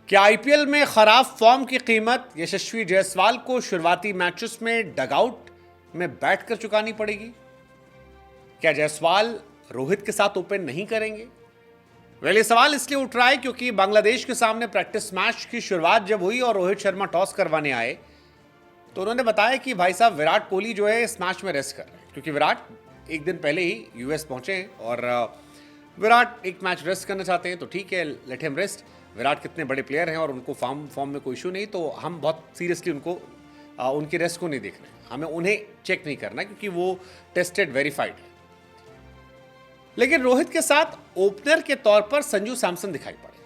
क्या आईपीएल में खराब फॉर्म की कीमत यशस्वी जायसवाल को शुरुआती मैचेस में डगआउट में बैठकर चुकानी पड़ेगी? क्या जायसवाल रोहित के साथ ओपन नहीं करेंगे? ये सवाल इसलिए उठ रहा है क्योंकि बांग्लादेश के सामने प्रैक्टिस मैच की शुरुआत जब हुई और रोहित शर्मा टॉस करवाने आए तो उन्होंने बताया कि भाई साहब विराट कोहली जो है इस मैच में रेस्ट कर रहे हैं, क्योंकि विराट एक दिन पहले ही यूएस पहुंचे हैं और विराट एक मैच रेस्ट करना चाहते हैं तो ठीक है, लेट हिम रेस्ट। विराट कितने बड़े प्लेयर हैं और उनको फॉर्म में कोई इशू नहीं, तो हम बहुत सीरियसली उनकी रेस्ट को नहीं देख रहे हैं, हमें उन्हें चेक नहीं करना क्योंकि वो टेस्टेड वेरीफाइड है। लेकिन रोहित के साथ ओपनर के तौर पर संजू सैमसन दिखाई पड़े,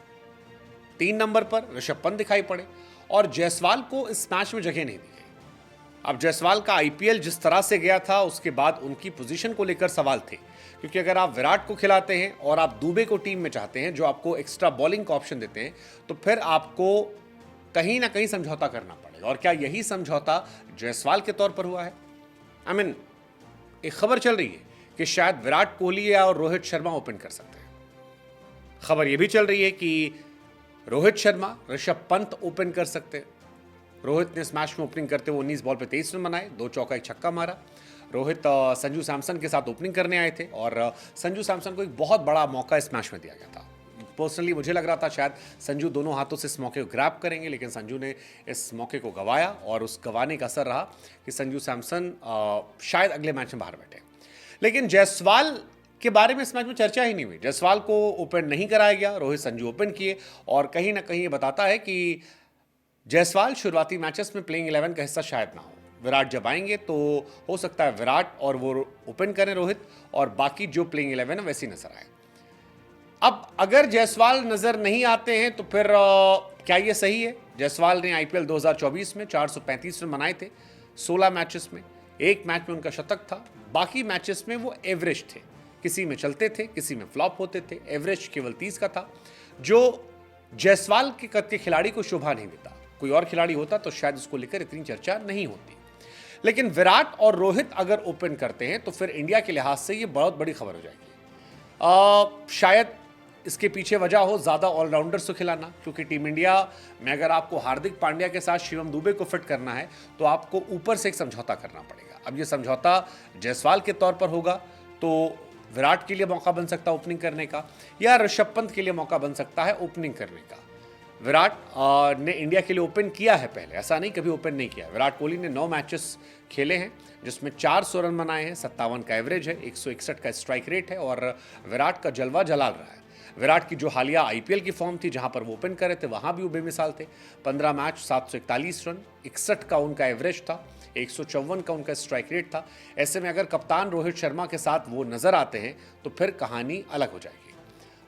3 नंबर पर ऋषभ पंत दिखाई पड़े और जायसवाल को इस मैच में जगह नहीं दी गई। अब जायसवाल का आईपीएल जिस तरह से गया था उसके बाद उनकी पोजीशन को लेकर सवाल थे, क्योंकि अगर आप विराट को खिलाते हैं और आप दुबे को टीम में चाहते हैं जो आपको एक्स्ट्रा बॉलिंग का ऑप्शन देते हैं, तो फिर आपको कहीं ना कहीं समझौता करना पड़ेगा। और क्या यही समझौता जायसवाल के तौर पर हुआ है? एक खबर चल रही है कि शायद विराट कोहली और रोहित शर्मा ओपन कर सकते हैं। खबर यह भी चल रही है कि रोहित शर्मा ऋषभ पंत ओपन कर सकते हैं। रोहित ने इस मैच में ओपनिंग करते हुए 19 बॉल पे 23 रन बनाए, 2 चौका 1 छक्का मारा। रोहित संजू सैमसन के साथ ओपनिंग करने आए थे और संजू सैमसन को एक बहुत बड़ा मौका इस मैच में दिया गया था। पर्सनली मुझे लग रहा था शायद संजू दोनों हाथों से इस मौके को ग्रैब करेंगे, लेकिन संजू ने इस मौके को गंवाया और उस गंवाने का असर रहा कि संजू सैमसन शायद अगले मैच में बाहर बैठे। लेकिन जायसवाल के बारे में इस मैच में चर्चा ही नहीं हुई। जायसवाल को ओपन नहीं कराया गया, रोहित संजू ओपन किए और कहीं ना कहीं ये बताता है कि जायसवाल शुरुआती मैचेस में प्लेइंग 11 का हिस्सा शायद ना हो। विराट जब आएंगे तो हो सकता है विराट और वो ओपन करें रोहित, और बाकी जो प्लेइंग 11 है वैसी नजर आए। अब अगर जायसवाल नजर नहीं आते हैं तो फिर क्या ये सही है? जायसवाल ने आईपीएल 2024 में 435 रन बनाए थे 16 मैचेस में, एक मैच में उनका शतक था, बाकी मैचेस में वो एवरेज थे, किसी में चलते थे किसी में फ्लॉप होते थे, एवरेज केवल 30 का था, जो जायसवाल के कद के खिलाड़ी को शोभा नहीं देता। कोई और खिलाड़ी होता तो शायद उसको लेकर इतनी चर्चा नहीं होती। लेकिन विराट और रोहित अगर ओपन करते हैं तो फिर इंडिया के लिहाज से ये बहुत बड़ी खबर हो जाएगी। शायद इसके पीछे वजह हो ज़्यादा ऑलराउंडर्स को खिलाना, क्योंकि टीम इंडिया में अगर आपको हार्दिक पांड्या के साथ शिवम दुबे को फिट करना है तो आपको ऊपर से एक समझौता करना पड़ेगा। अब ये समझौता जायसवाल के तौर पर होगा तो विराट के लिए मौका बन सकता है ओपनिंग करने का, या ऋषभ पंत के लिए मौका बन सकता है ओपनिंग करने का। विराट ने इंडिया के लिए ओपन किया है पहले, ऐसा नहीं कभी ओपन नहीं किया। विराट कोहली ने 9 मैचेस खेले हैं जिसमें 400 रन बनाए हैं, 57 का एवरेज है, 161 का स्ट्राइक रेट है और विराट का जलवा जलाल रहा है। विराट की जो हालिया आईपीएल की फॉर्म थी जहां पर वो ओपन करे थे वहां भी वो बेमिसाल थे। 15 मैच 741 रन, 61 का उनका एवरेज था, 154 का उनका स्ट्राइक रेट था। ऐसे में अगर कप्तान रोहित शर्मा के साथ वो नजर आते हैं तो फिर कहानी अलग हो जाएगी।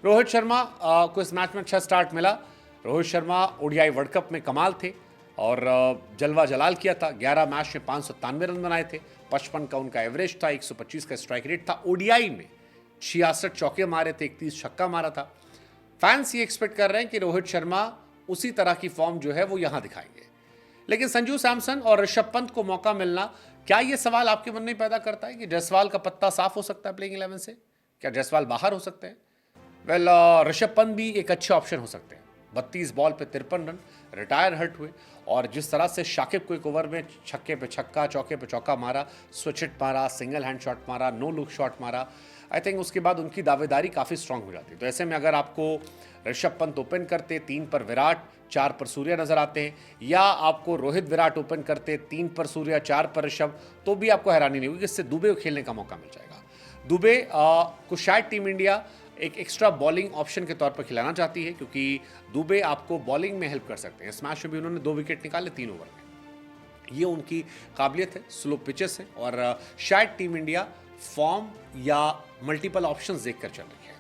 रोहित शर्मा को इस मैच में अच्छा स्टार्ट मिला। Rohit Sharma ODI world cup में कमाल थे और जलवा जलाल किया था। 11 मैच में 597 रन बनाए थे, 55 का उनका एवरेज था, 125 का स्ट्राइक रेट था। ओडीआई में 66 चौके मारे थे, 31 छक्का मारा था। फैंस ये एक्सपेक्ट कर रहे हैं कि रोहित शर्मा उसी तरह की फॉर्म जो है वो यहां दिखाएंगे। लेकिन संजू सैमसन और ऋषभ पंत को मौका मिलना, क्या ये सवाल आपके मन में पैदा करता है कि जायसवाल का पत्ता साफ हो सकता है प्लेइंग 11 से? क्या जायसवाल बाहर हो सकते हैं? ऋषभ पंत भी एक अच्छे ऑप्शन हो सकते हैं। 32 बॉल पे 53 रन, रिटायर हर्ट हुए, और जिस तरह से शाकिब को एक ओवर में छक्के पे छक्का चौके पे चौका मारा, स्विच हिट मारा, सिंगल हैंड शॉट मारा, नो लुक शॉट मारा, आई थिंक उसके बाद उनकी दावेदारी काफ़ी स्ट्रांग हो जाती है। तो ऐसे में अगर आपको ऋषभ पंत ओपन करते, 3 पर विराट 4 पर सूर्या नजर आते हैं, या आपको रोहित विराट ओपन करते 3 पर सूर्या 4 पर ऋषभ, तो भी आपको हैरानी नहीं होगी, इससे दुबे को खेलने का मौका मिल जाएगा। दुबे को शायद टीम इंडिया एक एक्स्ट्रा बॉलिंग ऑप्शन के तौर पर खिलाना चाहती है, क्योंकि दुबे आपको बॉलिंग में हेल्प कर सकते हैं। इस मैच में भी उन्होंने 2 विकेट निकाले 3 ओवर में, ये उनकी काबिलियत है। स्लो पिचेस है और शायद टीम इंडिया फॉर्म या मल्टीपल ऑप्शंस देखकर चल रही है।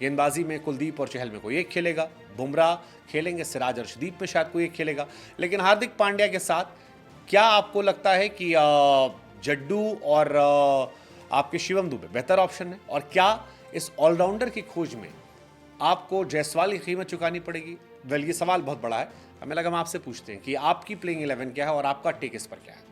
गेंदबाजी में कुलदीप और चहल में कोई एक खेलेगा, बुमराह खेलेंगे, सिराज अर्शदीप में शायद कोई एक खेलेगा। लेकिन हार्दिक पांड्या के साथ क्या आपको लगता है कि जड्डू और आपके शिवम दुबे बेहतर ऑप्शन है? और क्या इस ऑलराउंडर की खोज में आपको जायसवाल की कीमत चुकानी पड़ेगी? ये सवाल बहुत बड़ा है। हमें लगा हम आपसे पूछते हैं कि आपकी प्लेइंग 11 क्या है और आपका टेक इस पर क्या है।